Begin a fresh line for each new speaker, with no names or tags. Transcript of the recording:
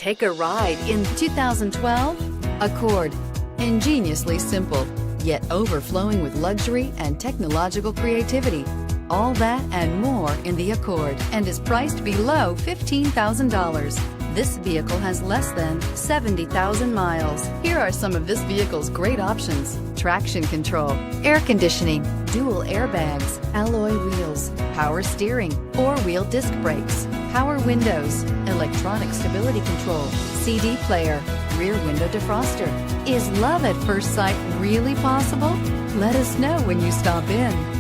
Take a ride in 2012 Accord. Ingeniously simple, yet overflowing with luxury and technological creativity. All that and more in the Accord, and is priced below $15,000. This vehicle has less than 70,000 miles. Here are some of this vehicle's great options: traction control, air conditioning, dual airbags, alloy wheels, power steering, four-wheel disc brakes, power windows, electronic stability control, CD player, rear window defroster. Is love at first sight really possible? Let us know when you stop in.